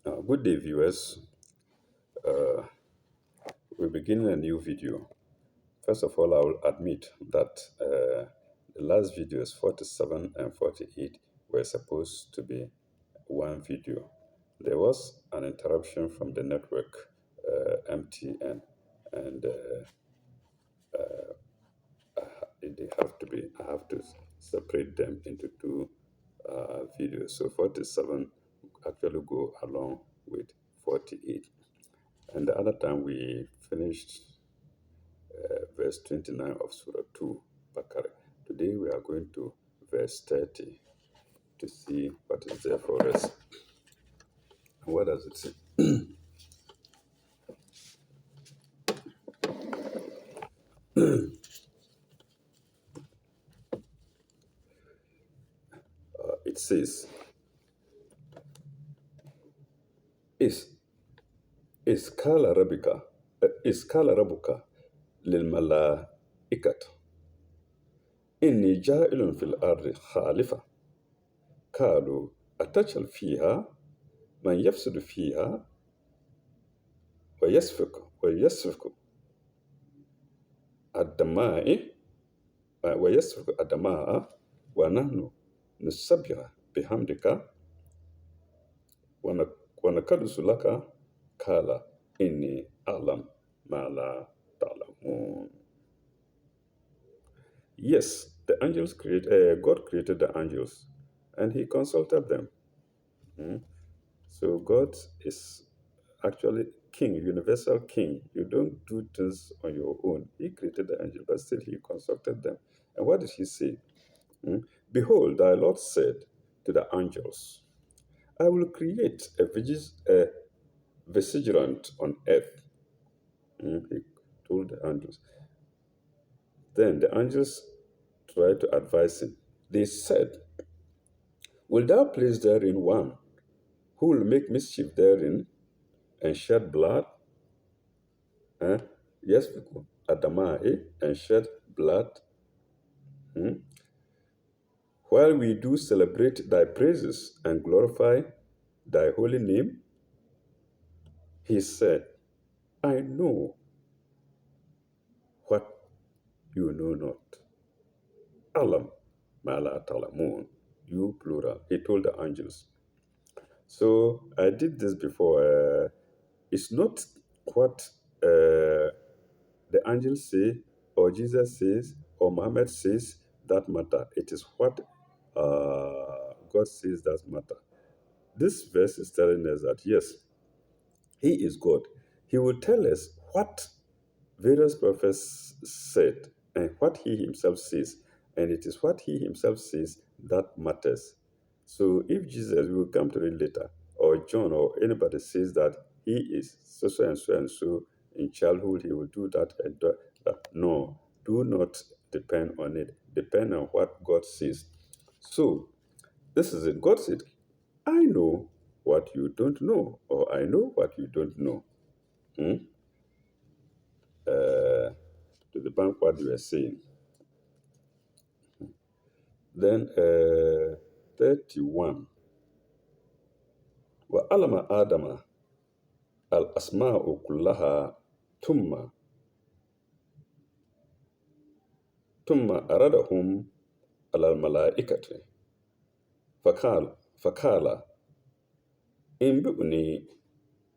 Good day, viewers. Uh, we're beginning a new video. First of all, I will admit that the last videos 47 and 48 were supposed to be one video. There was an interruption from the network, MTN, and they have to be. I have to separate them into two videos. So 47 actually go along with 48. And the other time we finished verse 29 of Surah 2, Bakara. Today we are going to verse 30 to see what is there for us. And what does it say? It says, is is kala rabika is kala rabuka lil malaikat inni ja'ilun fil ardi khalifa qalu atachal fiha man yafsidu fiha wa yasfiku ad-dama'i ويسفك الدماء ونحن نسبح بحمدك ونقدس لك قال إني أعلم ما لا تعلمون. Yes, God created the angels and he consulted them. Mm. So God is actually king, universal king. You don't do things on your own. He created the angels, but still he consulted them. And what did he say? Mm. Behold, thy Lord said to the angels, I will create a vigilant on earth. He told the angels. Then the angels tried to advise him. They said, will thou place therein one who will make mischief therein and shed blood? Yes, Adamai, and shed blood. Hmm? While we do celebrate thy praises and glorify thy holy name, he said, I know what you know not. Alam, Mala Talamun, you plural. He told the angels. So I did this before. It's not what the angels say, or Jesus says, or Muhammad says that matter. It is what God says that matter. This verse is telling us that yes, He is God. He will tell us what various prophets said and what he himself says, and it is what he himself says that matters. So if Jesus, we will come to it later, or John or anybody says that he is so and so and so in childhood, he will do that and that. No, do not depend on it. Depend on what God says. So this is it. God said, I know what you don't know, or I know what you don't know. Hmm? To the bank what you were saying. Then 31. وعلم آدم الأسماء كلها ثم أردهم على الملائكة فقال انبئني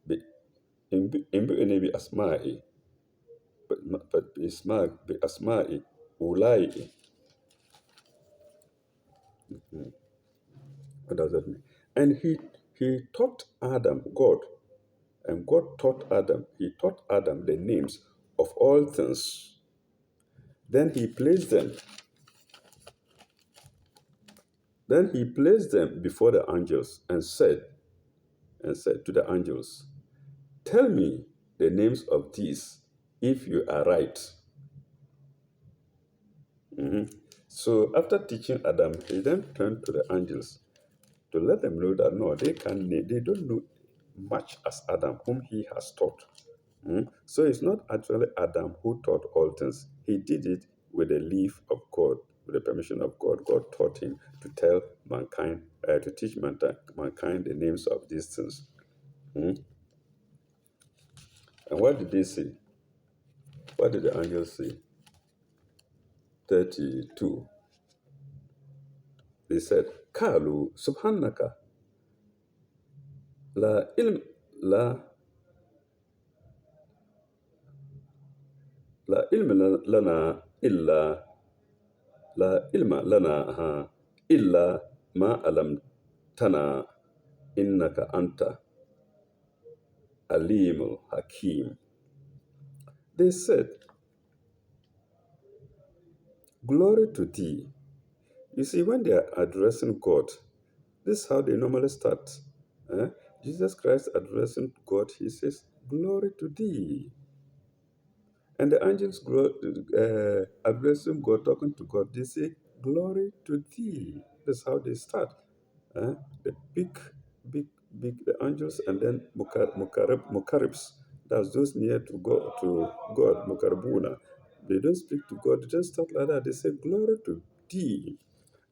ب- انبئني بأسماء أولئك. What does that mean? And he taught Adam, God, and God taught Adam, he taught Adam the names of all things. Then he placed them before the angels and said to the angels, tell me the names of these if you are right. Mhm. So after teaching Adam, he then turned to the angels to let them know that no, they don't know much as Adam, whom he has taught. So it's not actually Adam who taught all things. He did it with the leave of God, with the permission of God. God taught him to tell mankind, to teach mankind the names of these things. Hmm? And what did they say? What did the angels say? 32. They said, Kalu subhanaka la ilm la la ilm lana illa la ilma lana illa ma alam tana innaka anta alimul hakim. They said, Glory to thee. You see, when they are addressing God, this is how they normally start. Eh? Jesus Christ addressing God, he says, Glory to thee. And the angels addressing God, talking to God, they say, Glory to thee. That's how they start. Eh? The big, the angels, and then Mukaribs, that's those near to God, Mukaribuna. They don't speak to God, they just start like that. They say, Glory to thee.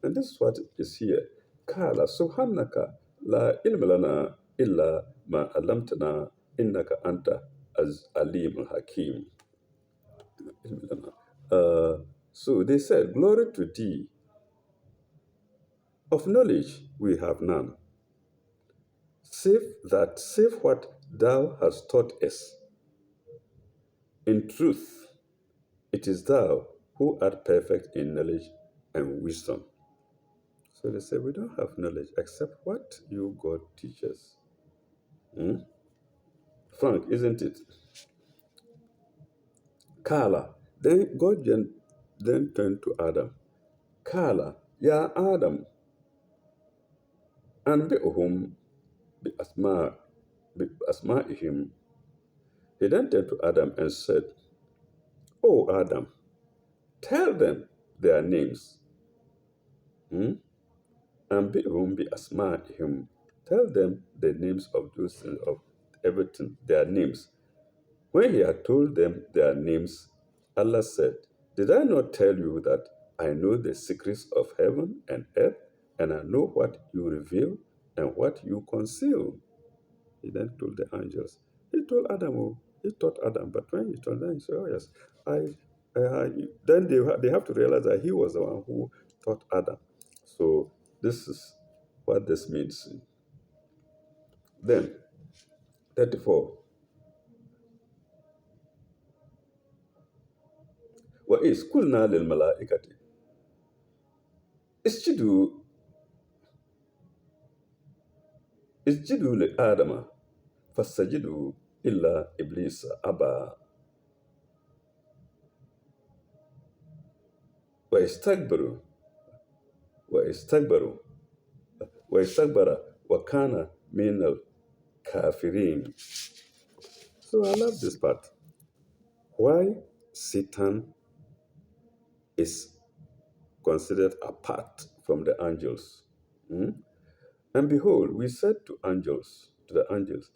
And this is what is here. Kala subhanaka la ilma lana illa ma alamtana innaka anta az alim hakim. So they said, Glory to thee. Of knowledge we have none, save what thou hast taught us. In truth, it is thou who art perfect in knowledge and wisdom. So they say, We don't have knowledge except what you, God, teaches. Hmm? Frank, isn't it? Kala. Then then turned to Adam. Kala, Ya Adam, anbi'uhum bi asma'ihim. He then turned to Adam and said, Oh Adam, tell them their names. Hmm? Anbi'uhum bi asma'ihim. Tell them the names of those things, of everything, their names. When he had told them their names, Allah said, Did I not tell you that I know the secrets of heaven and earth, and I know what you reveal and what you conceal? He then told the angels. He told Adam, he taught Adam, but when he told them, he said, Oh, yes, then they have to realize that he was the one who taught Adam. So this is what this means. Then, 34. وَإِذْ قُلْنَا لِلْمَلَائِكَةِ اسْجُدُوا اسجدوا لآدم فسجدوا إلا إبليس أبى واستكبروا واستكبروا واستكبر وكان من الكافرين. So I love this part. Why Satan is considered apart from the angels. Hmm? And behold, we said to the angels,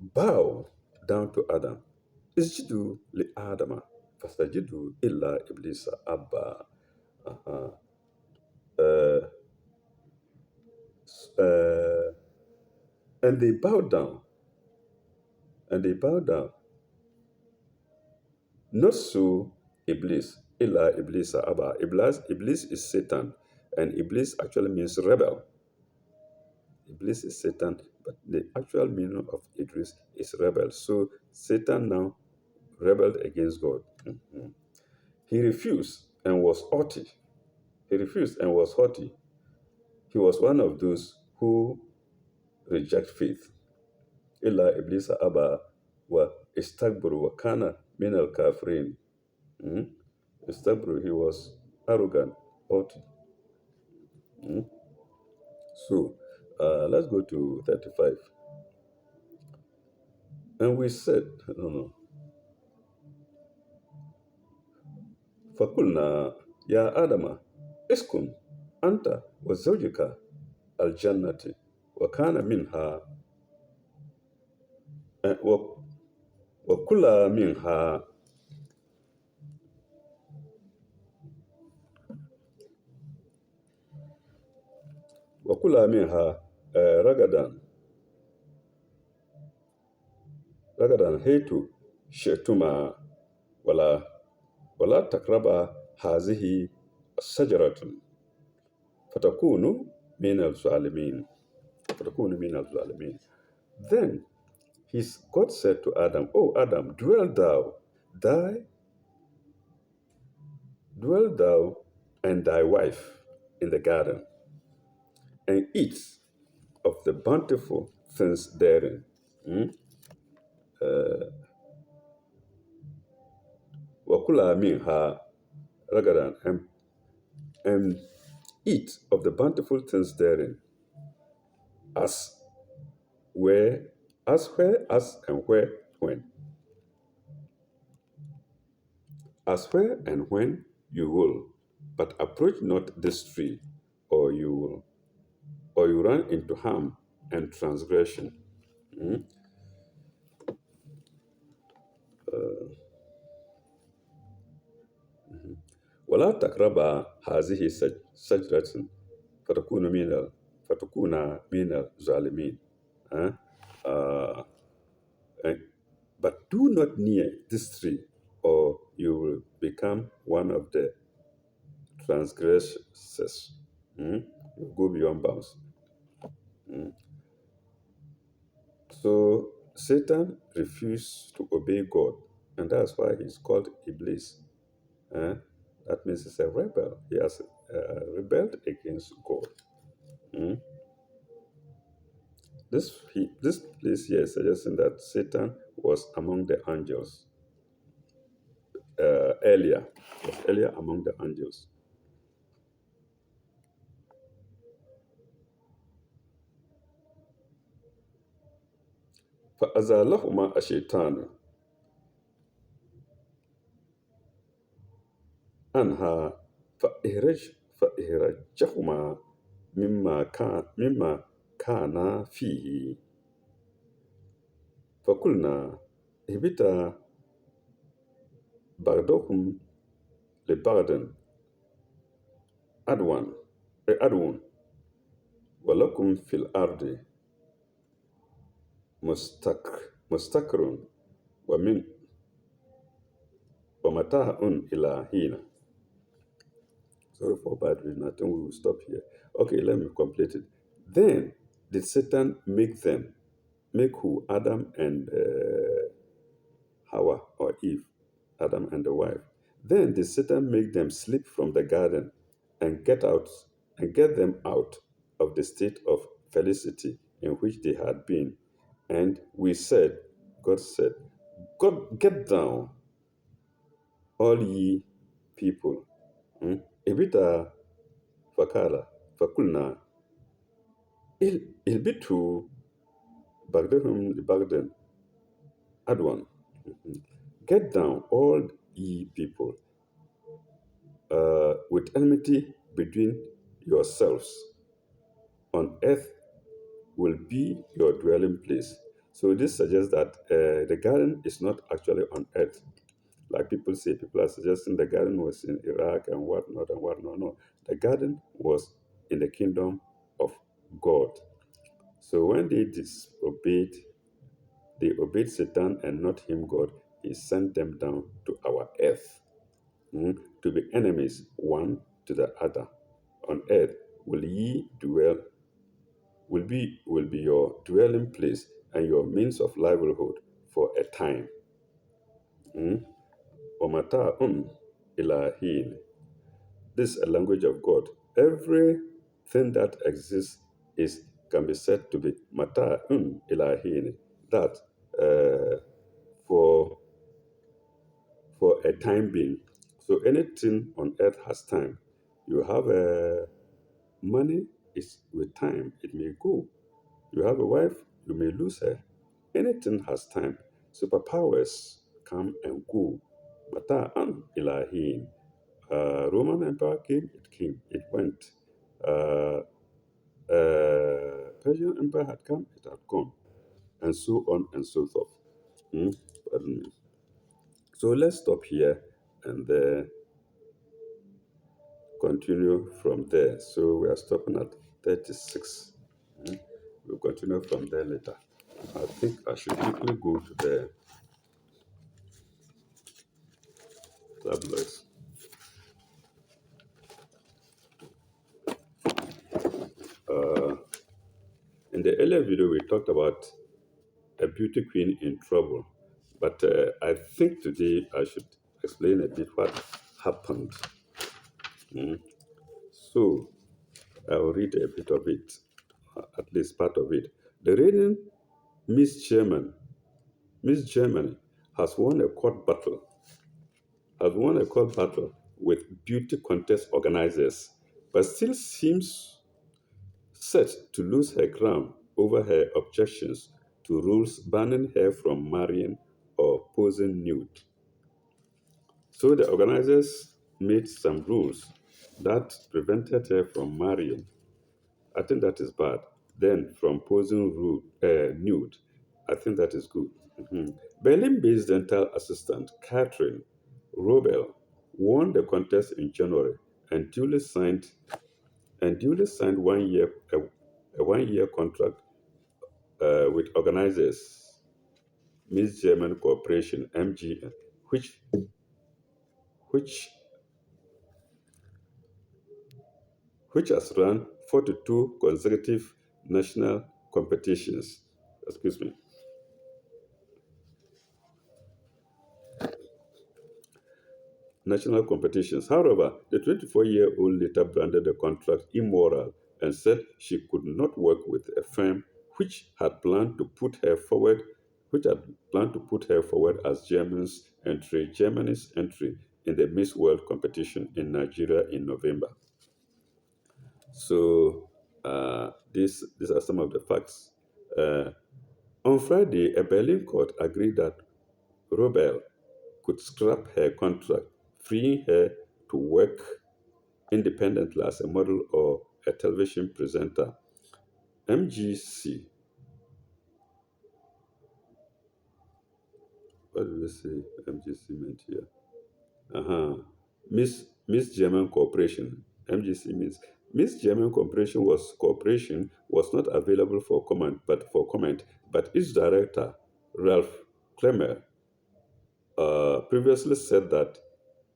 bow down to Adam. Isjudu li Adama. Fastajidu illa Iblisa Abba. Uh-huh. Uh, uh, and they bowed down. And they bowed down. Not so Iblis. Illa Iblisa Abba. Iblis is Satan. And Iblis actually means rebel. Iblis is Satan, but the actual meaning of Idris is rebel. So Satan now rebelled against God. Mhm. He refused and was haughty. He refused and was haughty. He was one of those who reject faith. Illa Iblis Abba wa istakbaru wa kana min al kafirin. Istakbaru, he was arrogant, haughty. Mhm. So let's go to 35. And we said, no, no. فقلنا يا آدم اسكن أنت وزوجك الجنة وكان منها و- وكلا منها وكلا منها رغدا rather than hate شئتما ولا ولا تقربا هذه الشجرة فتكون من الظالمين فتكون من الظالمين. Then God said to Adam, "Oh Adam, thy, dwell thou and thy wife in the garden, and eat of the bountiful things therein. Hmm? وَكُلَا مِنْهَا ragadan and eat of the bountiful things therein, as where, as and where, when, as where and when you will, but approach not this tree, or you run into harm and transgression." Hmm? ولا تقربا هذه الشجرة فتكون فتكون من الظالمين. Huh? Uh, and- but do not near this tree, or you will become one of the transgressors. Hmm? You go beyond bounds. Hmm? So Satan refused to obey God, and that's why he's called Iblis. Huh? That means he's a rebel. He has rebelled against God. Hmm? This place here is suggesting that Satan was among the angels earlier. Was earlier among the angels. فأزالهما الشيطان عنها فإخرجهما مما كان فيه فقلنا اهبطا بعضكم لبعض عدو ولكم في الأرض مستقر ومن ومتاع إلى حين. Sorry for bad reading. I think we will stop here. Okay, let me complete it. Then did Satan make who? Adam and Hawa or Eve, Adam and the wife. Then did Satan make them slip from the garden and get them out of the state of felicity in which they had been. And God said, God, get down, all ye people. Ibita fakala, fakulna, ilbitu bagdahum bagdan adwan. Get down, all ye people, with enmity between yourselves. On earth will be your dwelling place. So this suggests that the garden is not actually on earth. Like people say, people are suggesting the garden was in Iraq and whatnot and whatnot. No, the garden was in the kingdom of God. So when they obeyed Satan and not him, God, he sent them down to our earth, to be enemies one to the other. On earth will ye dwell, will be your dwelling place and your means of livelihood for a time. Omata ilahin. This is a language of God. Everything that exists is can be said to be mata ilahin. That uh, for a time being. So anything on earth has time. You have money, is with time, it may go. You have a wife, you may lose her. Anything has time. Superpowers come and go. Mata'an ilahin. Roman Empire came, it went. Uh, Persian Empire had come, it had gone. And so on and so forth. Hmm? Pardon me. So let's stop here and continue from there. So we are stopping at 36. We'll continue from there later. I think I should quickly go to the tabloids. Uh, in the earlier video, we talked about a beauty queen in trouble, but I think today I should explain a bit what happened. Mm. So I'll read a bit of it, at least part of it. The reigning Miss German, Miss Germany, has won a court battle, has won a court battle with beauty contest organizers, but still seems set to lose her crown over her objections to rules banning her from marrying or posing nude. So the organizers made some rules that prevented her from marrying. I think that is bad. Then from posing nude, I think that is good. Mhm. Berlin-based dental assistant Catherine Robel won the contest in January and duly signed a 1 year contract with organizers Miss German Corporation (MGN), which which has run 42 consecutive national competitions. Excuse me. National competitions. However, the 24-year-old later branded the contract immoral and said she could not work with a firm which had planned to put her forward as Germany's entry in the Miss World competition in Nigeria in November. So these are some of the facts. Uh, on Friday, a Berlin court agreed that Robel could scrap her contract, freeing her to work independently as a model or a television presenter. MGC, what did we say MGC meant here? Uh-huh. Miss German Corporation. MGC means Miss German Corporation was not available for comment, but its director, Ralph Kremer, previously said that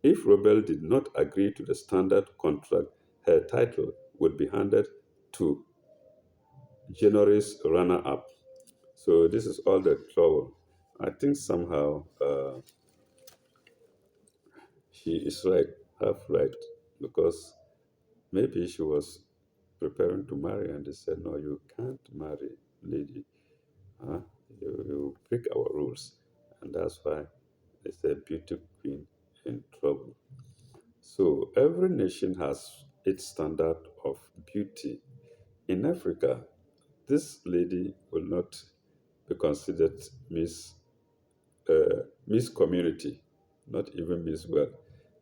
if Robel did not agree to the standard contract, her title would be handed to January's runner-up. So this is all the trouble. I think somehow she is right, half right, because maybe she was preparing to marry and they said, no, you can't marry, lady. Huh? You break our rules. And that's why they said beauty queen in trouble. So every nation has its standard of beauty. In Africa, this lady will not be considered Miss Community, not even Miss World,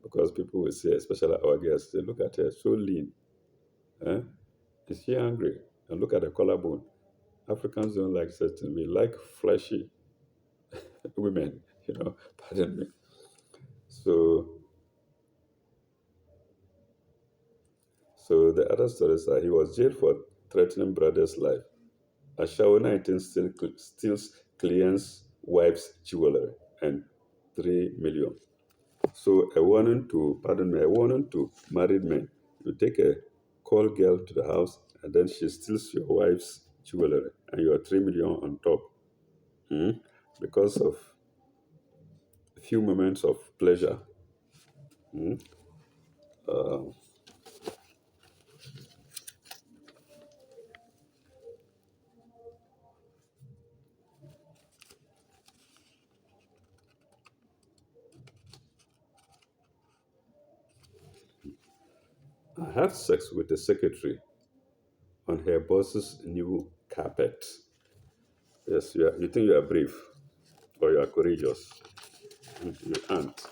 because people will say, especially our girls, they look at her so lean. Eh? Is she hungry? And look at the collarbone. Africans don't like certain. We like fleshy women, pardon me. So, so the other stories are he was jailed for threatening brother's life. Ashawo 19 steals client's wife's jewelry and 3 million. So a warning to married men. You take a call girl to the house and then she steals your wife's jewelry and you are 3 million on top. Hmm? Because of a few moments of pleasure. Hmm? I had sex with the secretary on her boss's new carpet. Yes, you think you are brave or you are courageous. You aren't.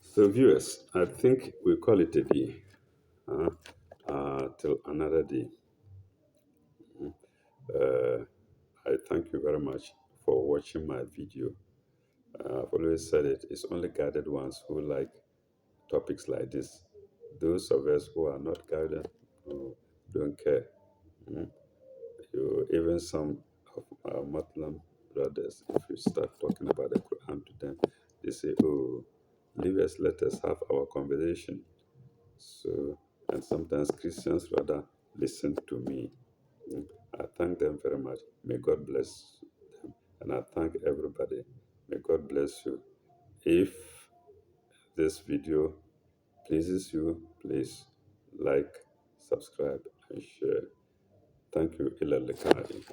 So, viewers, I think we call it a day. Till another day. thank you very much for watching my video. I've always said it, it's only guided ones who like topics like this. Those of us who are not guided, who don't care. Mm. Even some of our Muslim brothers, if you start talking about the Quran to them, they say, "Oh, leave us, let us have our conversation." So, and sometimes Christians rather listen to me. Mm. I thank them very much. May God bless them. And I thank everybody. May God bless you. If this video pleases you, please like, subscribe, and share. Thank you. Ila likari.